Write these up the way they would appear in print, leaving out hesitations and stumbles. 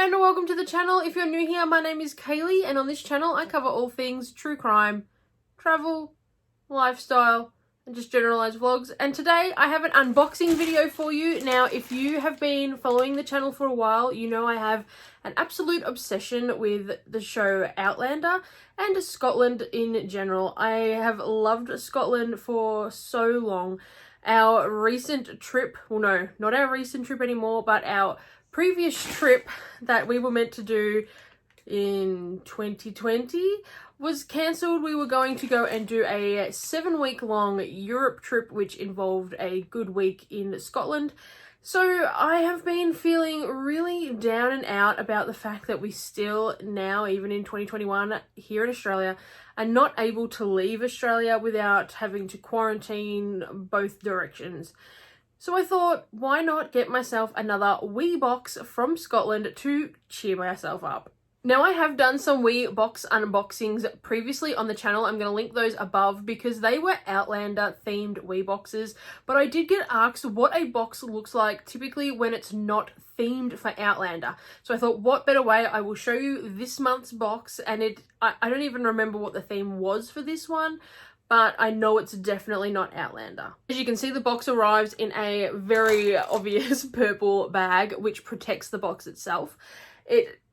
and welcome to the channel. If you're new here, my name is Kaylee, and on this channel I cover all things true crime, travel, lifestyle, and just generalized vlogs. And today I have an unboxing video for you. Now, if you have been following the channel for a while, you know I have an absolute obsession with the show Outlander and Scotland in general. I have loved Scotland for so long. Our recent trip, well no, not our recent trip anymore, but our previous trip that we were meant to do in 2020 was cancelled. We were going to go and do a 7-week-long Europe trip, which involved a good week in Scotland. So I have been feeling really down and out about the fact that we still now, even in 2021 here in Australia, are not able to leave Australia without having to quarantine both directions. So I thought, why not get myself another Weebox from Scotland to cheer myself up. Now, I have done some Weebox unboxings previously on the channel. I'm going to link those above because they were Outlander themed Weeboxes. But I did get asked what a box looks like typically when it's not themed for Outlander. So I thought, what better way? I will show you this month's box, and I don't even remember what the theme was for this one, but I know it's definitely not Outlander. As you can see, the box arrives in a very obvious purple bag, which protects the box itself.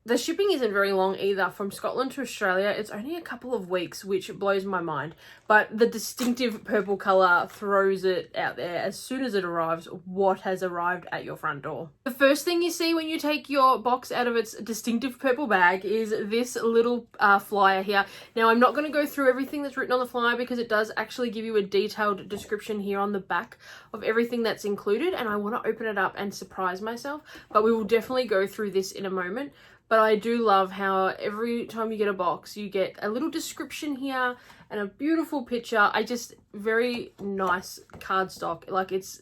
The shipping isn't very long either. From Scotland to Australia, it's only a couple of weeks, which blows my mind. But the distinctive purple colour throws it out there as soon as it arrives, what has arrived at your front door. The first thing you see when you take your box out of its distinctive purple bag is this little flyer here. Now, I'm not going to go through everything that's written on the flyer because it does actually give you a detailed description here on the back of everything that's included, and I want to open it up and surprise myself, but we will definitely go through this in a moment. But I do love how every time you get a box, you get a little description here and a beautiful picture. Very nice cardstock. Like, it's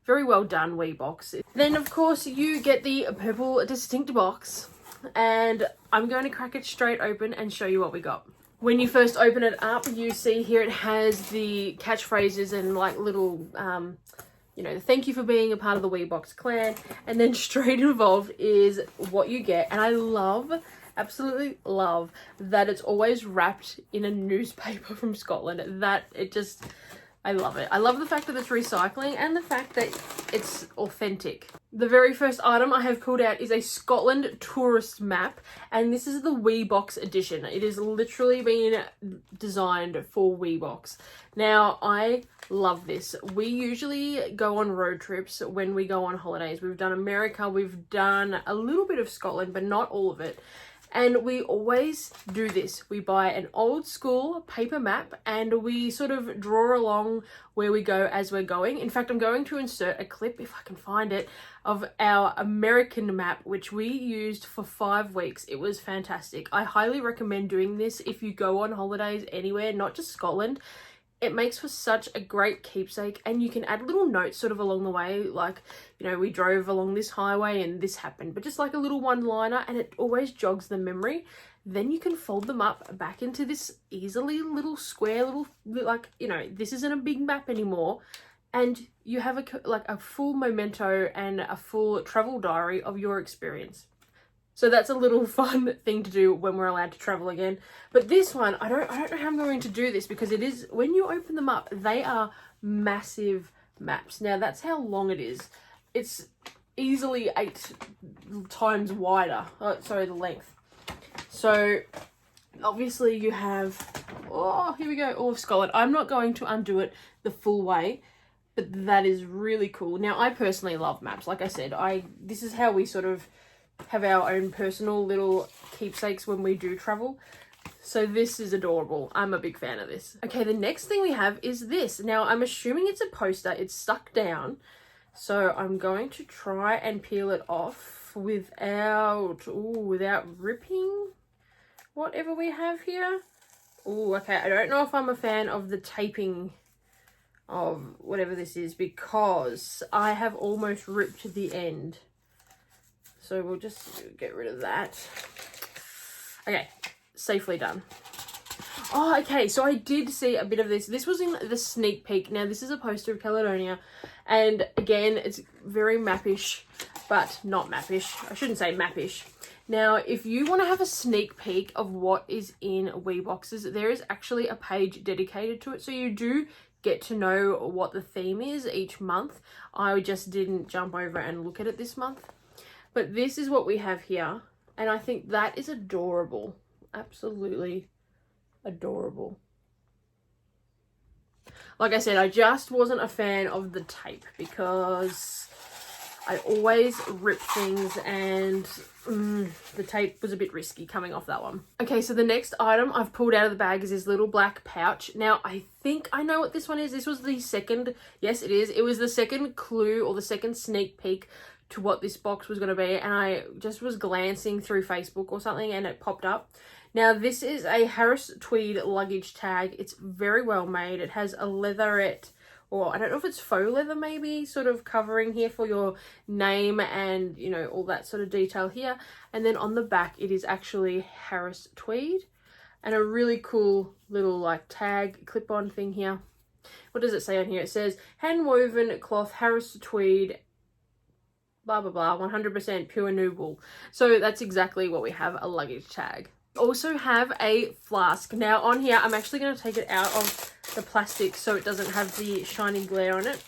very well done, Weebox. Then, of course, you get the purple distinct box, and I'm going to crack it straight open and show you what we got. When you first open it up, you see here it has the catchphrases and like little you know, thank you for being a part of the Weebox clan, and then straight involved is what you get. And I love, absolutely love, that it's always wrapped in a newspaper from Scotland. I love it. I love the fact that it's recycling and the fact that it's authentic. The very first item I have pulled out is a Scotland tourist map, and this is the Weebox edition. It is literally been designed for Weebox. Now, I love this. We usually go on road trips when we go on holidays. We've done America, we've done a little bit of Scotland, but not all of it. And we always do this. We buy an old school paper map and we sort of draw along where we go as we're going. In fact, I'm going to insert a clip, if I can find it, of our American map, which we used for 5 weeks. It was fantastic. I highly recommend doing this if you go on holidays anywhere, not just Scotland. It makes for such a great keepsake, and you can add little notes sort of along the way, like, you know, we drove along this highway and this happened, but just like a little one-liner, and it always jogs the memory. Then you can fold them up back into this easily little square, like, you know, this isn't a big map anymore, and you have a full memento and a full travel diary of your experience. So that's a little fun thing to do when we're allowed to travel again. But this one, I don't know how I'm going to do this, because it is, when you open them up, they are massive maps. Now, that's how long it is. It's easily 8 times wider. Oh, sorry, the length. So obviously you have, oh, here we go, all of Scotland. I'm not going to undo it the full way, but that is really cool. Now, I personally love maps. Like I said, this is how we sort of have our own personal little keepsakes when we do travel. So this is adorable. I'm a big fan of this. Okay, the next thing we have is this. Now, I'm assuming it's a poster. It's stuck down. So I'm going to try and peel it off without ripping whatever we have here. Oh, okay. I don't know if I'm a fan of the taping of whatever this is, because I have almost ripped the end. So we'll just get rid of that. Okay, safely done. Oh, okay, so I did see a bit of this. This was in the sneak peek. Now, this is a poster of Caledonia, and again, it's very mappish, but not mappish. I shouldn't say mappish. Now, if you want to have a sneak peek of what is in Weeboxes, there is actually a page dedicated to it. So you do get to know what the theme is each month. I just didn't jump over and look at it this month. But this is what we have here. And I think that is adorable. Absolutely adorable. Like I said, I just wasn't a fan of the tape because I always rip things and the tape was a bit risky coming off that one. Okay, so the next item I've pulled out of the bag is this little black pouch. Now, I think I know what this one is. This was the second, yes it is. It was the second clue or the second sneak peek to what this box was going to be. And I just was glancing through Facebook or something and it popped up. Now, this is a Harris tweed luggage tag. It's very well made. It has a leatherette, or I don't know if it's faux leather maybe, sort of covering here for your name and, you know, all that sort of detail here. And then on the back, it is actually Harris tweed and a really cool little like tag clip-on thing here. What does it say on here? It says hand-woven cloth Harris tweed, blah, blah, blah, 100% pure new wool. So that's exactly what we have, a luggage tag. Also have a flask. Now on here, I'm actually going to take it out of the plastic so it doesn't have the shiny glare on it.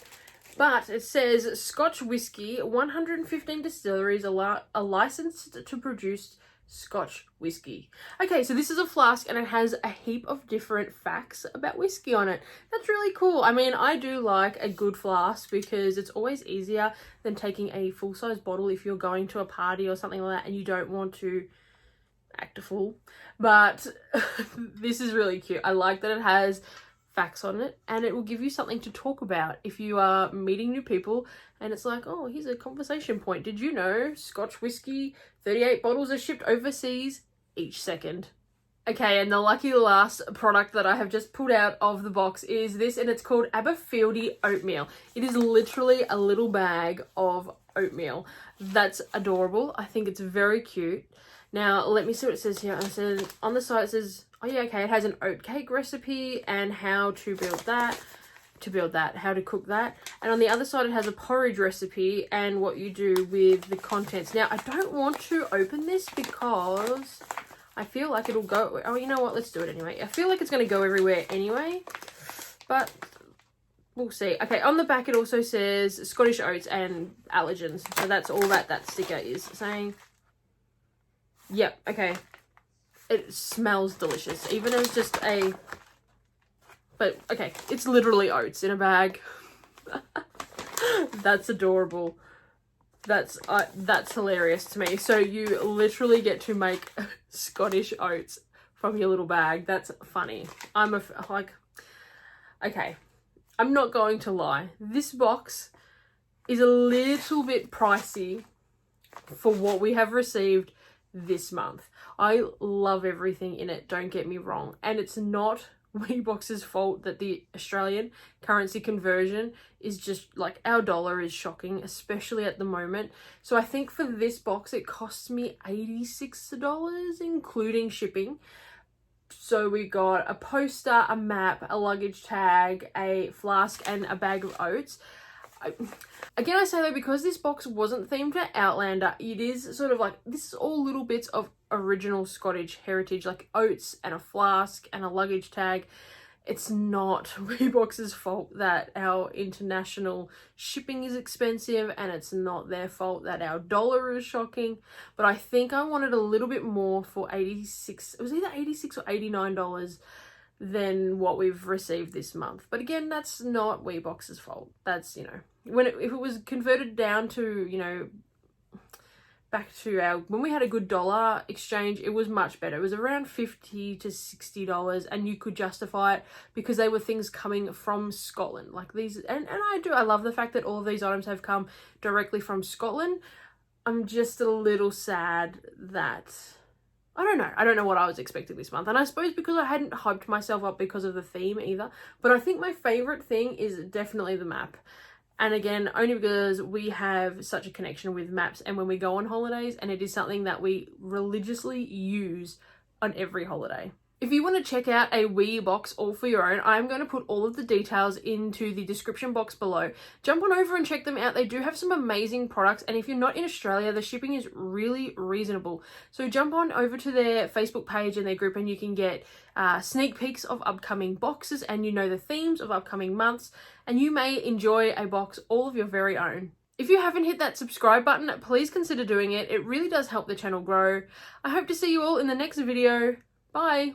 But it says Scotch whiskey, 115 distilleries are licensed to produce Scotch whiskey. Okay, so this is a flask and it has a heap of different facts about whiskey on it. That's really cool. I mean, I do like a good flask because it's always easier than taking a full-size bottle if you're going to a party or something like that and you don't want to act a fool. But this is really cute. I like that it has facts on it and it will give you something to talk about if you are meeting new people and it's like, oh, here's a conversation point. Did you know Scotch whiskey 38 bottles are shipped overseas each second? Okay, and the lucky last product that I have just pulled out of the box is this, and it's called Aberfieldy Oatmeal. It is literally a little bag of oatmeal. That's adorable. I think it's very cute. Now, let me see what it says here. It says, on the side it says, oh yeah, okay, it has an oatcake recipe and how to build that, how to cook that. And on the other side it has a porridge recipe and what you do with the contents. Now, I don't want to open this because I feel like it'll go, oh, you know what, let's do it anyway. I feel like it's going to go everywhere anyway, but we'll see. Okay, on the back it also says Scottish oats and allergens. So that's all that sticker is saying. Yep, okay. It smells delicious, even as just a... But, okay, it's literally oats in a bag. That's adorable. That's hilarious to me. So you literally get to make Scottish oats from your little bag. That's funny. Okay, I'm not going to lie. This box is a little bit pricey for what we have received this month. I love everything in it, don't get me wrong, and it's not Weebox's fault that the Australian currency conversion is just like, our dollar is shocking, especially at the moment. So I think for this box it cost me $86 including shipping. So we got a poster, a map, a luggage tag, a flask and a bag of oats. Again, I say though, because this box wasn't themed to Outlander, it is sort of like, this is all little bits of original Scottish heritage, like oats and a flask and a luggage tag. It's not Weebox's fault that our international shipping is expensive, and it's not their fault that our dollar is shocking. But I think I wanted a little bit more for $86, it was either $86 or $89 than what we've received this month. But again, that's not Weebox's fault. That's, you know, if it was converted down to, you know, back to when we had a good dollar exchange, it was much better. It was around $50 to $60, and you could justify it because they were things coming from Scotland, like these. And I love the fact that all of these items have come directly from Scotland. I'm just a little sad that I don't know what I was expecting this month. And I suppose because I hadn't hyped myself up because of the theme either. But I think my favorite thing is definitely the map. And again, only because we have such a connection with maps and when we go on holidays, and it is something that we religiously use on every holiday. If you want to check out a Weebox all for your own, I'm going to put all of the details into the description box below. Jump on over and check them out. They do have some amazing products, and if you're not in Australia, the shipping is really reasonable. So jump on over to their Facebook page and their group, and you can get sneak peeks of upcoming boxes, and you know the themes of upcoming months, and you may enjoy a box all of your very own. If you haven't hit that subscribe button, please consider doing it. It really does help the channel grow. I hope to see you all in the next video. Bye!